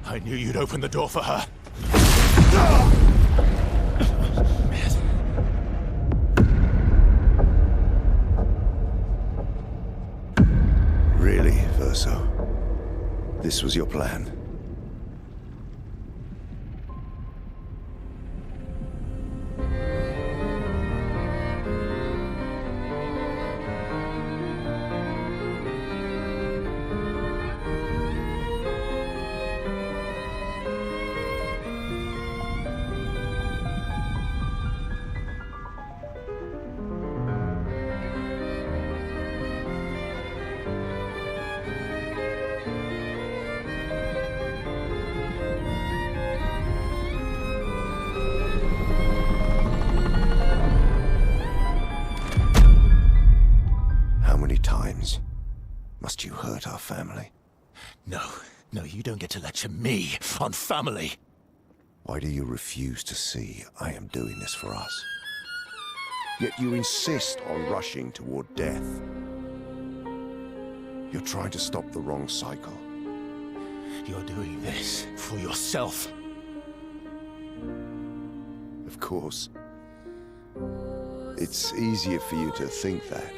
I knew you'd open the door for her. Really, Verso? This was your plan? Must you hurt our family? No, you don't get to lecture me on family. Why do you refuse to see I am doing this for us? Yet you insist on rushing toward death. You're trying to stop the wrong cycle. You're doing this for yourself. Of course. It's easier for you to think that,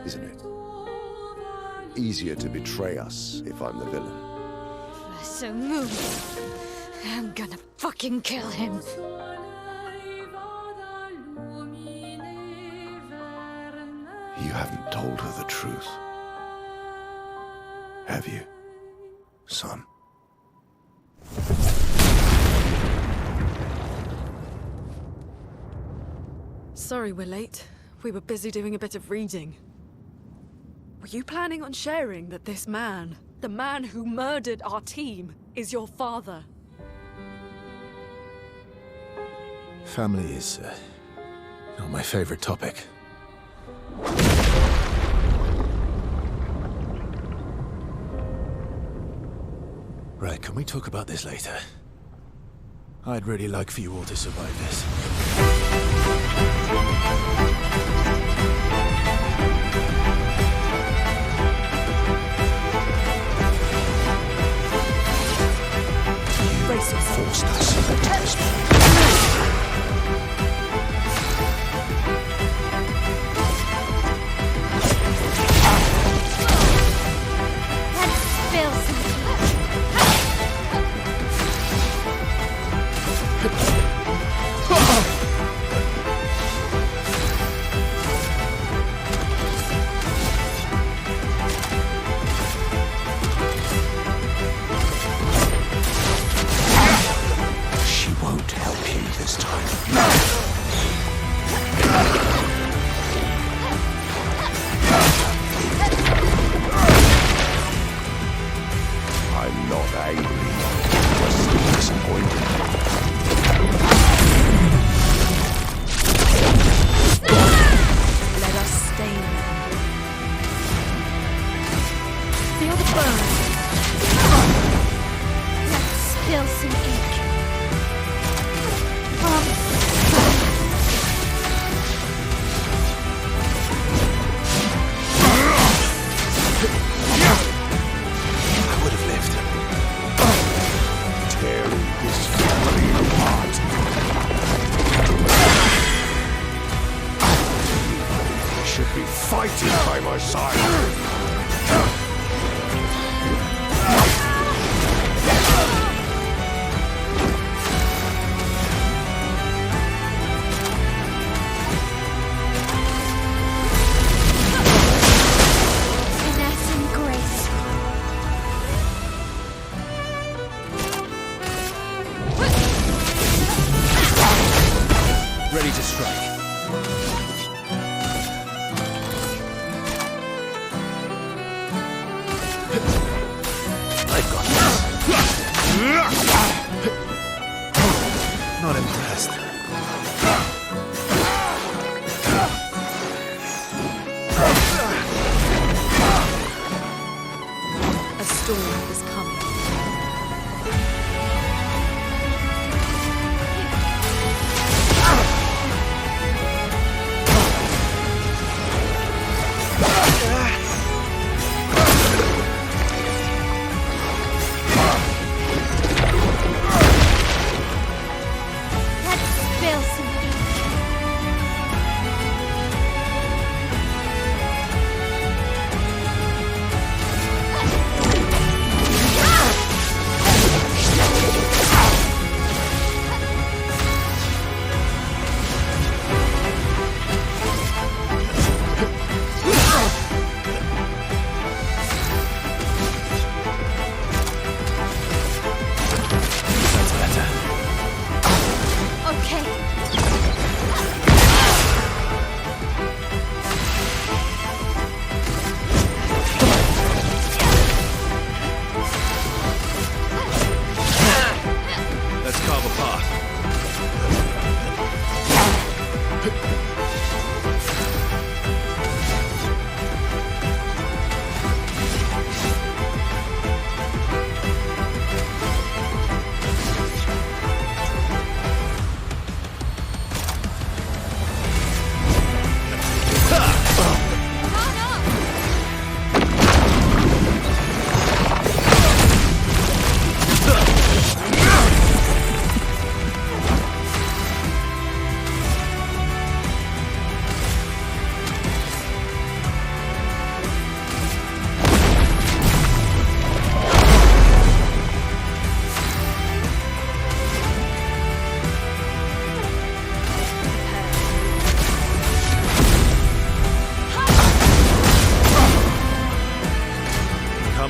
isn't it? Easier to betray us if I'm the villain. So move. I'm gonna fucking kill him. You haven't told her the truth. Have you, son? Sorry we're late. We were busy doing a bit of reading. Were you planning on sharing that this man, the man who murdered our team, is your father? Family is not my favorite topic. Right, can we talk about this later? I'd really like for you all to survive this. You forced us into this. Ready to strike. I've got this. Not impressed. A storm is coming.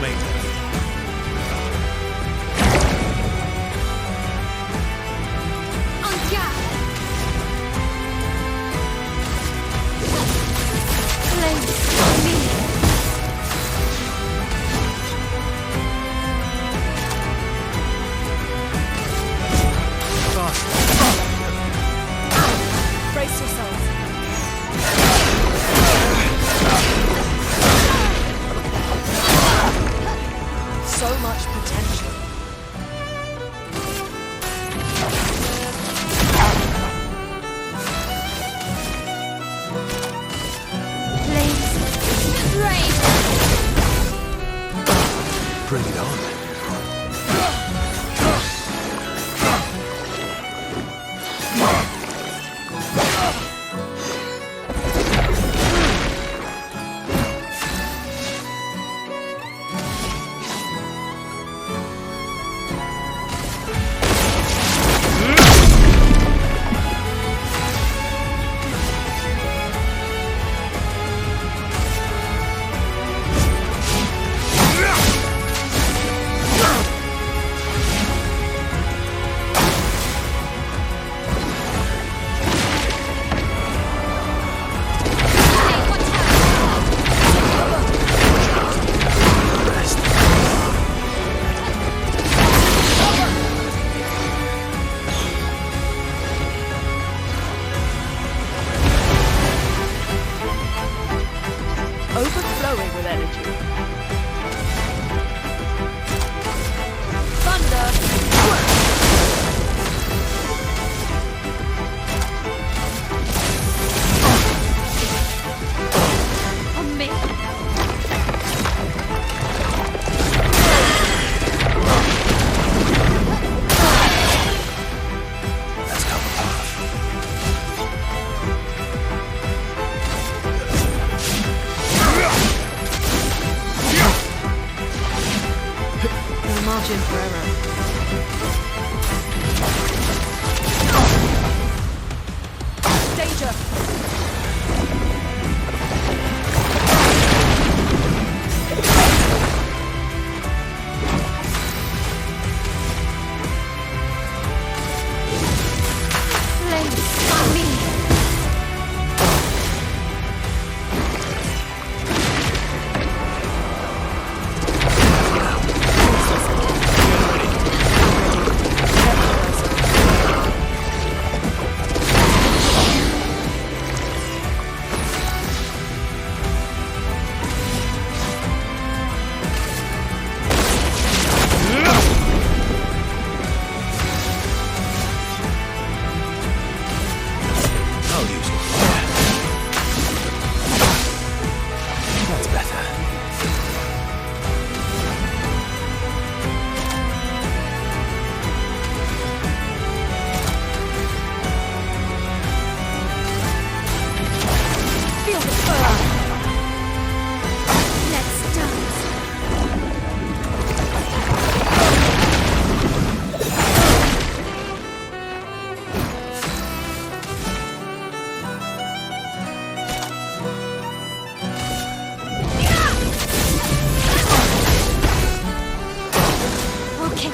incoming! On guard! Flames, me! Brace yourselves. So much potential. Flames, rain! Bring it on. Overflowing with energy. Thunder! On me! Let's come apart. No margin for error. Danger! Flames, on me! I'll use your fire. That's better. Feel the fur! Let's dance! Okay.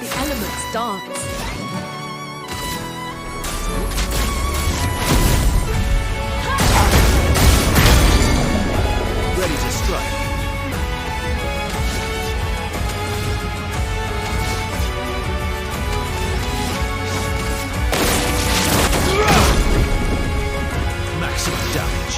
The elements dance. Ready to strike. Maximum damage.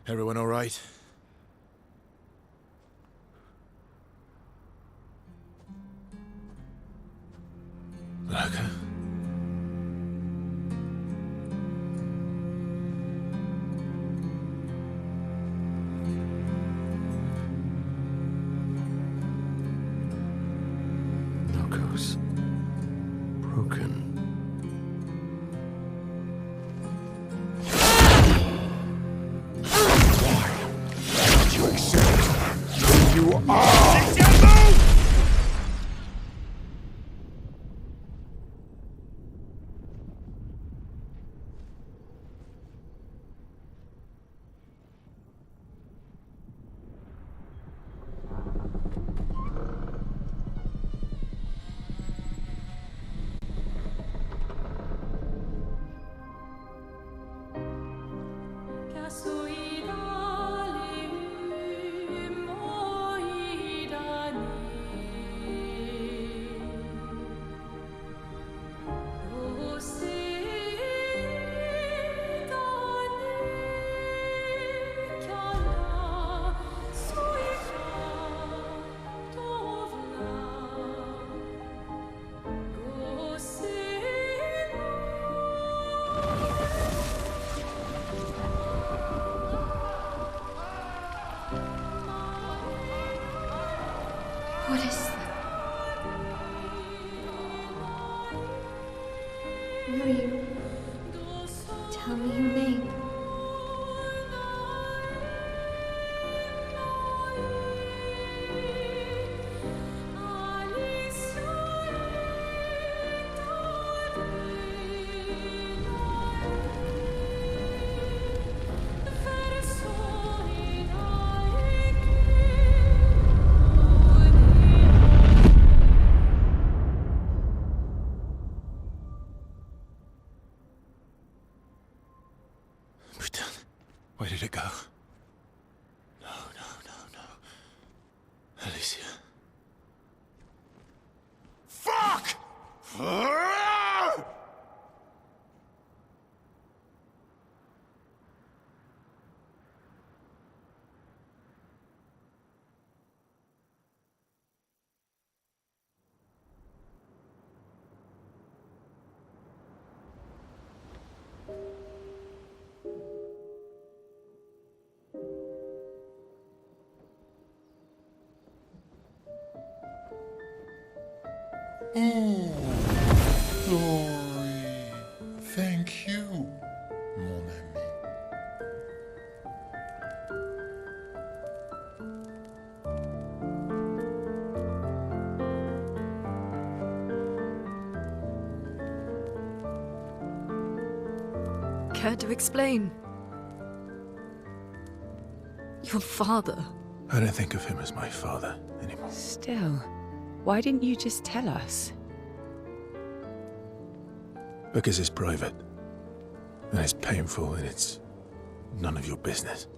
Everyone all right? Lurker? Loco's broken. You accept who you are! What is that? Who are you? Tell me your name. Where did it go? No. Alicia. Fuck! Oh, Glory. Thank you, mon ami. Care to explain? Your father. I don't think of him as my father anymore. Still, why didn't you just tell us? Because it's private. And it's painful and it's none of your business.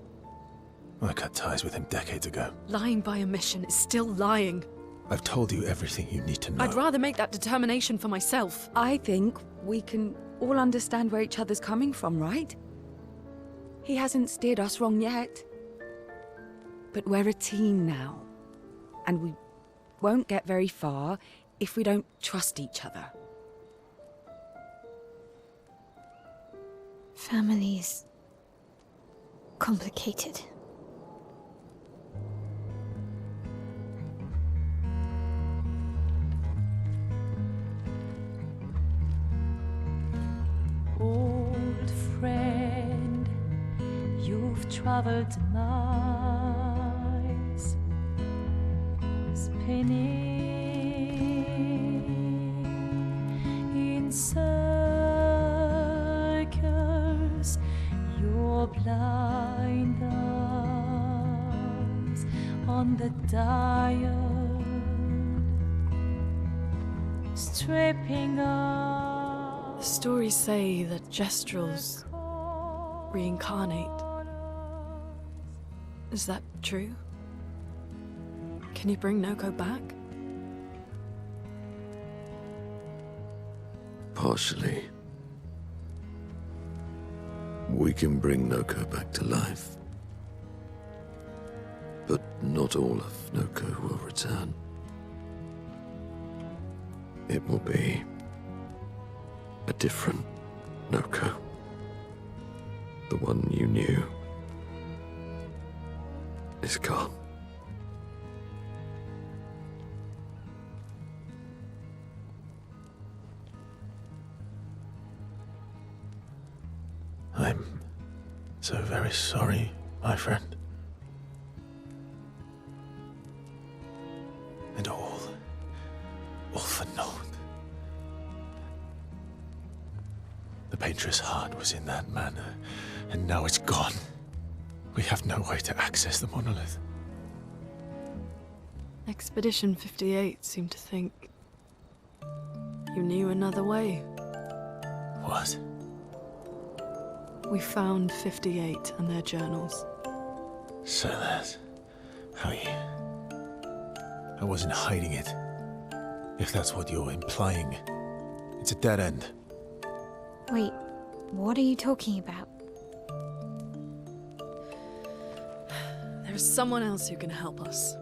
I cut ties with him decades ago. Lying by omission is still lying. I've told you everything you need to know. I'd rather make that determination for myself. I think we can all understand where each other's coming from, right? He hasn't steered us wrong yet. But we're a team now. And we won't get very far if we don't trust each other. Family's complicated. Old friend, you've traveled miles, spinning in circles, your blind eyes on the dial, stripping off. The stories say that Gestrels reincarnate. Is that true? Can you bring Noko back? Partially. We can bring Noko back to life. not all of Noko will return. It will be a different Noko. The one you knew is gone. I'm so very sorry, my friend. And all for naught. The painter's heart was in that manor, and now it's gone. We have no way to access the monolith. Expedition 58 seemed to think you knew another way. What? We found 58 and their journals. So that's how you... I wasn't hiding it. If that's what you're implying. It's a dead end. Wait, what are you talking about? There's someone else who can help us.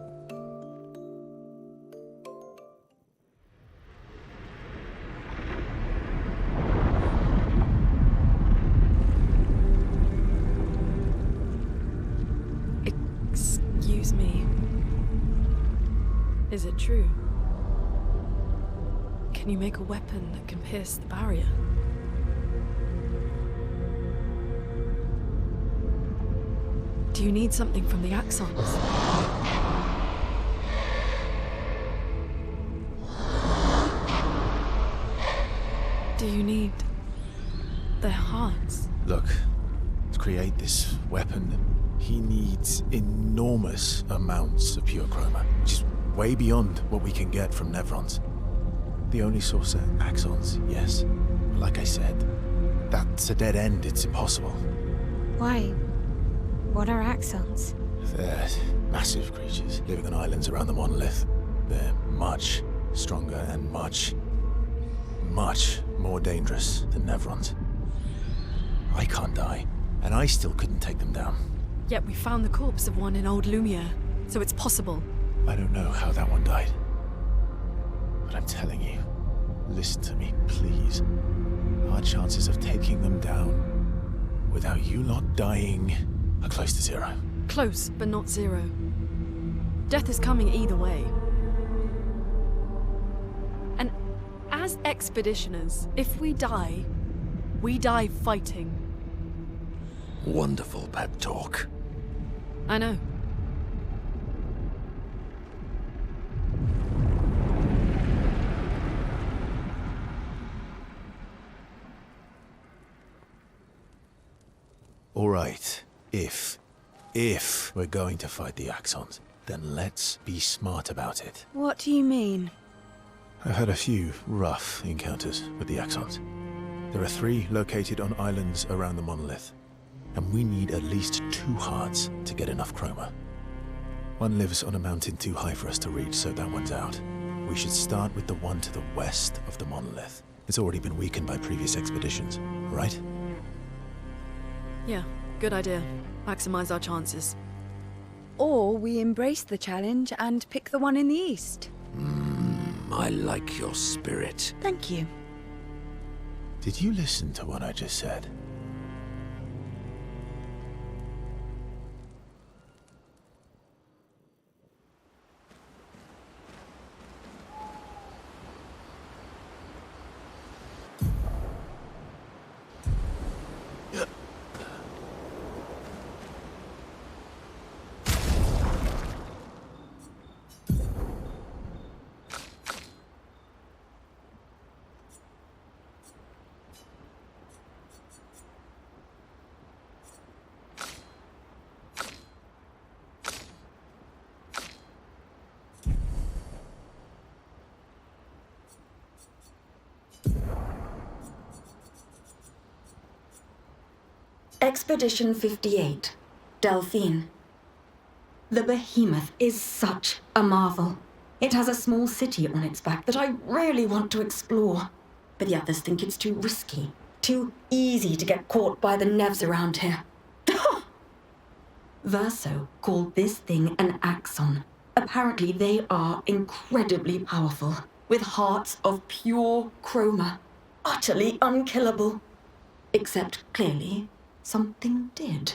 Excuse me. Is it true? Can you make a weapon that can pierce the barrier? Do you need something from the Axons? Do you need their hearts? Look, to create this weapon, he needs enormous amounts of pure chroma, which is way beyond what we can get from Nevrons. The only source are Axons, yes. But like I said, that's a dead end, it's impossible. Why? What are Axons? They're massive creatures living on islands around the monolith. They're much stronger and much more dangerous than Nevrons. I can't die, and I still couldn't take them down. Yet we found the corpse of one in Old Lumiere, so it's possible. I don't know how that one died. But I'm telling you, listen to me, please. Our chances of taking them down without you lot dying are close to zero. Close, but not zero. Death is coming either way. And as expeditioners, if we die fighting. Wonderful pep talk. I know. All right, if we're going to fight the Axons, then let's be smart about it. What do you mean? I've had a few rough encounters with the Axons. There are 3 located on islands around the monolith, and we need at least 2 hearts to get enough chroma. One lives on a mountain too high for us to reach, so that one's out. We should start with the one to the west of the monolith. It's already been weakened by previous expeditions, right? Yeah, good idea. Maximize our chances. Or we embrace the challenge and pick the one in the east. I like your spirit. Thank you. Did you listen to what I just said? Expedition 58, Delphine. The behemoth is such a marvel. It has a small city on its back that I really want to explore. But the others think it's too risky, too easy to get caught by the Nevs around here. Verso called this thing an axon. Apparently they are incredibly powerful, with hearts of pure chroma. Utterly unkillable. Except, clearly, something did.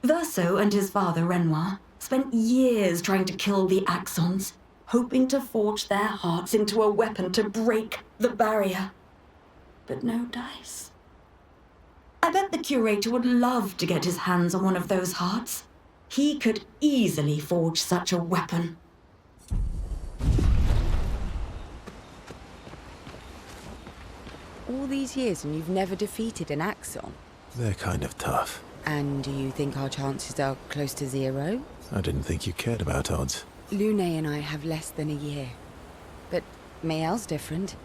Verso and his father, Renoir, spent years trying to kill the axons, hoping to forge their hearts into a weapon to break the barrier. But no dice. I bet the curator would love to get his hands on one of those hearts. He could easily forge such a weapon. All these years and you've never defeated an axon? They're kind of tough. And do you think our chances are close to 0? I didn't think you cared about odds. Lune and I have less than a year. But Mael's different.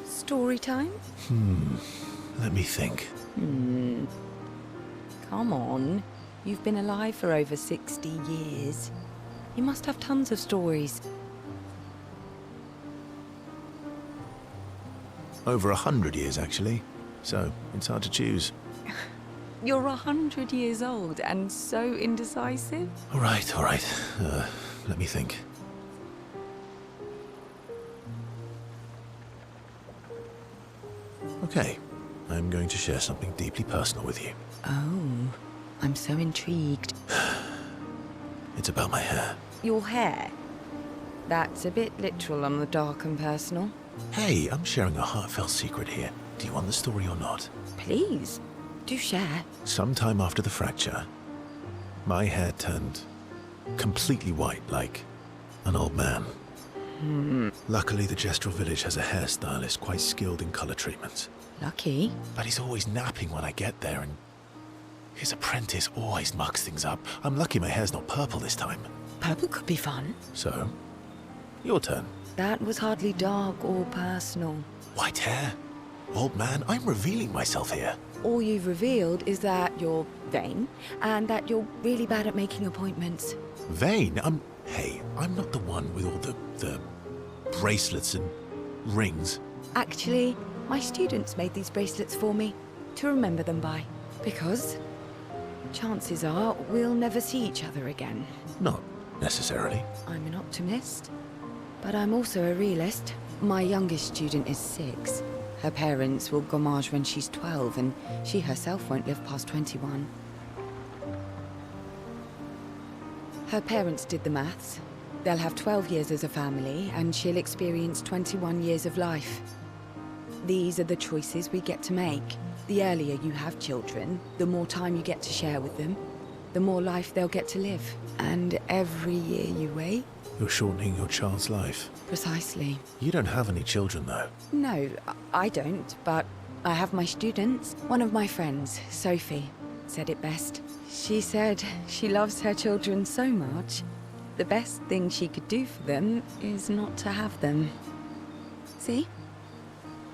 Story time? Let me think. Come on. You've been alive for over 60 years. You must have tons of stories. Over 100 years, actually. So, it's hard to choose. You're 100 years old and so indecisive? All right. Let me think. Okay, I'm going to share something deeply personal with you. Oh, I'm so intrigued. It's about my hair. Your hair? That's a bit literal on the dark and personal. Hey, I'm sharing a heartfelt secret here. Do you want the story or not? Please, do share. Sometime after the fracture, my hair turned completely white, like an old man. Luckily, the Gestural village has a hairstylist quite skilled in color treatments. Lucky. But he's always napping when I get there, and his apprentice always mucks things up. I'm lucky my hair's not purple this time. Purple could be fun. So, your turn. That was hardly dark or personal. White hair? Old man, I'm revealing myself here. All you've revealed is that you're vain, and that you're really bad at making appointments. Vain? Hey, I'm not the one with all the bracelets and rings. Actually, my students made these bracelets for me, to remember them by. Because chances are we'll never see each other again. Not necessarily. I'm an optimist, but I'm also a realist. My youngest student is 6. Her parents will gommage when she's 12, and she herself won't live past 21. Her parents did the maths. They'll have 12 years as a family, and she'll experience 21 years of life. These are the choices we get to make. The earlier you have children, the more time you get to share with them, the more life they'll get to live. And every year you wait... You're shortening your child's life. Precisely. You don't have any children, though. No, I don't, but I have my students. One of my friends, Sophie, said it best. She said she loves her children so much, the best thing she could do for them is not to have them. See?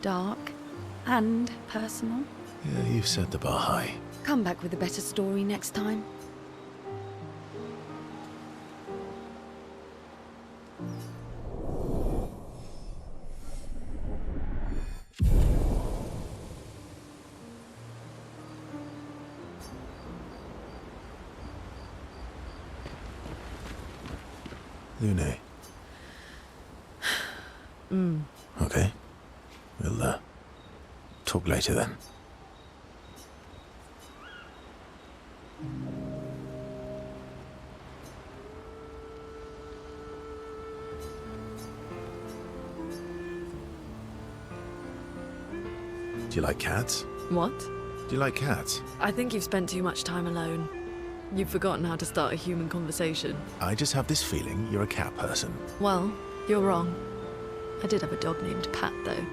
Dark and personal. Yeah, you've set the bar high. Come back with a better story next time. Lune. Okay. We'll, talk later then. Do you like cats? What? Do you like cats? I think you've spent too much time alone. You've forgotten how to start a human conversation. I just have this feeling you're a cat person. Well, you're wrong. I did have a dog named Pat, though.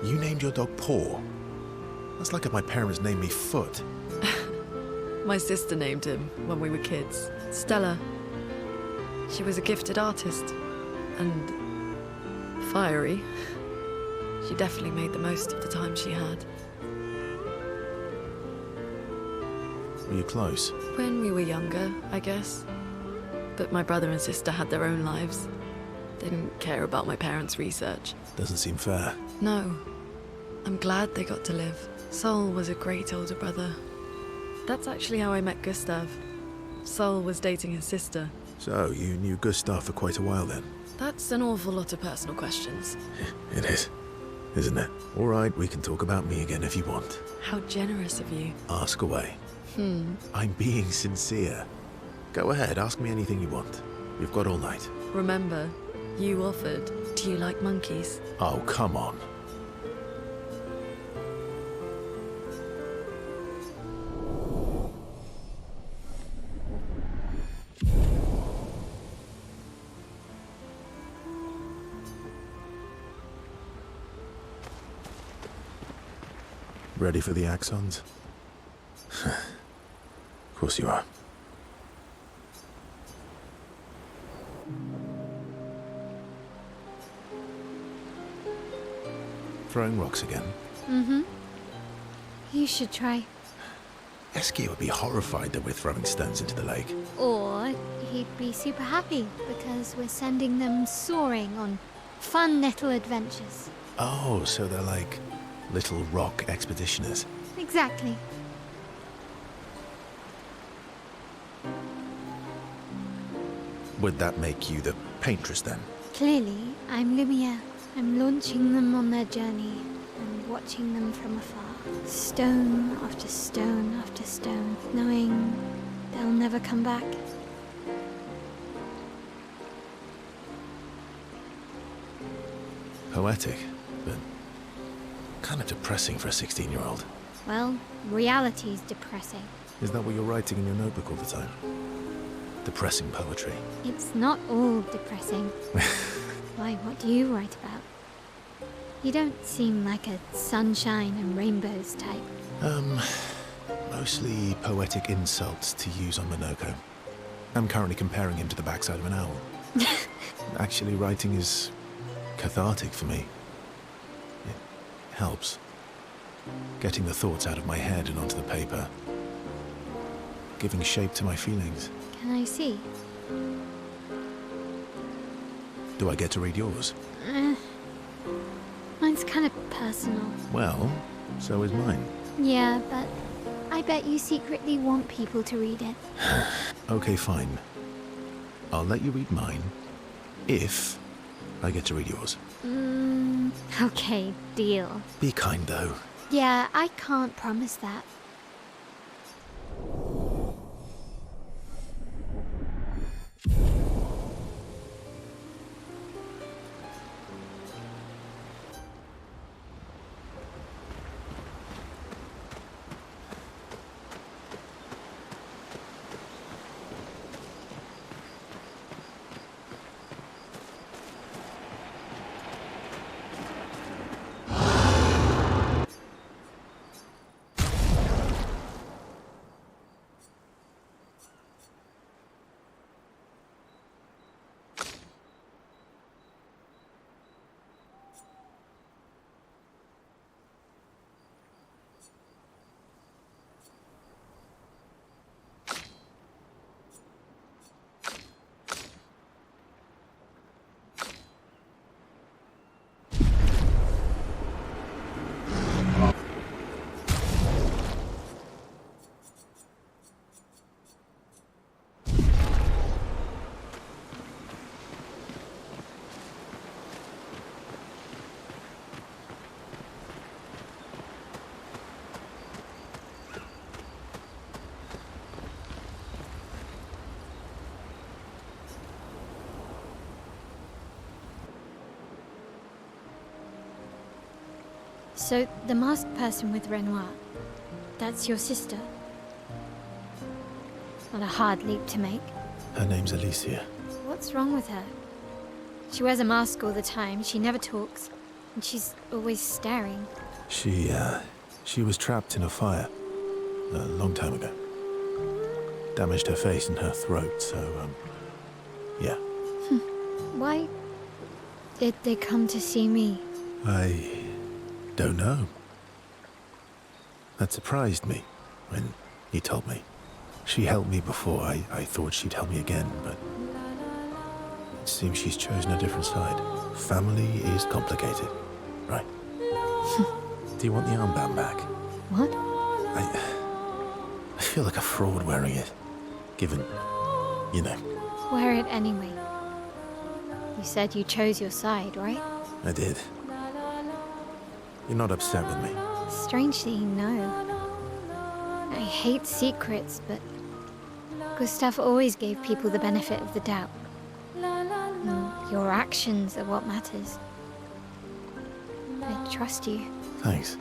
You named your dog Paw. That's like if my parents named me Foot. My sister named him when we were kids. Stella. She was a gifted artist. And fiery. She definitely made the most of the time she had. Were you close? When we were younger, I guess. But my brother and sister had their own lives. They didn't care about my parents' research. Doesn't seem fair. No. I'm glad they got to live. Sol was a great older brother. That's actually how I met Gustav. Sol was dating his sister. So, you knew Gustav for quite a while then? That's an awful lot of personal questions. It is, isn't it? All right, we can talk about me again if you want. How generous of you. Ask away. I'm being sincere. Go ahead, ask me anything you want. You've got all night. Remember, you offered. Do you like monkeys? Oh, come on. Ready for the axons? Of course you are. Throwing rocks again? Mm-hmm. You should try. Eski would be horrified that we're throwing stones into the lake. Or he'd be super happy because we're sending them soaring on fun little adventures. Oh, so they're like little rock expeditioners. Exactly. Would that make you the paintress then? Clearly, I'm Lumiere. I'm launching them on their journey and watching them from afar. Stone after stone after stone, knowing they'll never come back. Poetic, but kind of depressing for a 16-year-old. Well, reality's depressing. Is that what you're writing in your notebook all the time? Depressing poetry. It's not all depressing. Why, what do you write about? You don't seem like a sunshine and rainbows type. Mostly poetic insults to use on Minoko. I'm currently comparing him to the backside of an owl. Actually, writing is cathartic for me. It helps. Getting the thoughts out of my head and onto the paper. Giving shape to my feelings. Can I see? Do I get to read yours? Mine's kind of personal. Well, so is mine. Yeah, but I bet you secretly want people to read it. Okay, fine. I'll let you read mine, if I get to read yours. Okay, deal. Be kind, though. Yeah, I can't promise that. So, the masked person with Renoir, that's your sister? Not a hard leap to make. Her name's Alicia. What's wrong with her? She wears a mask all the time, she never talks, and she's always staring. She was trapped in a fire a long time ago. Damaged her face and her throat, so, yeah. Why did they come to see me? I don't know. That surprised me when he told me. She helped me before. I thought she'd help me again, but it seems she's chosen a different side. Family is complicated, right? Do you want the armband back? What? I feel like a fraud wearing it, given, you know. Wear it anyway. You said you chose your side, right? I did. You're not upset with me. Strangely, no. I hate secrets, but Gustav always gave people the benefit of the doubt. Your actions are what matters. I trust you. Thanks.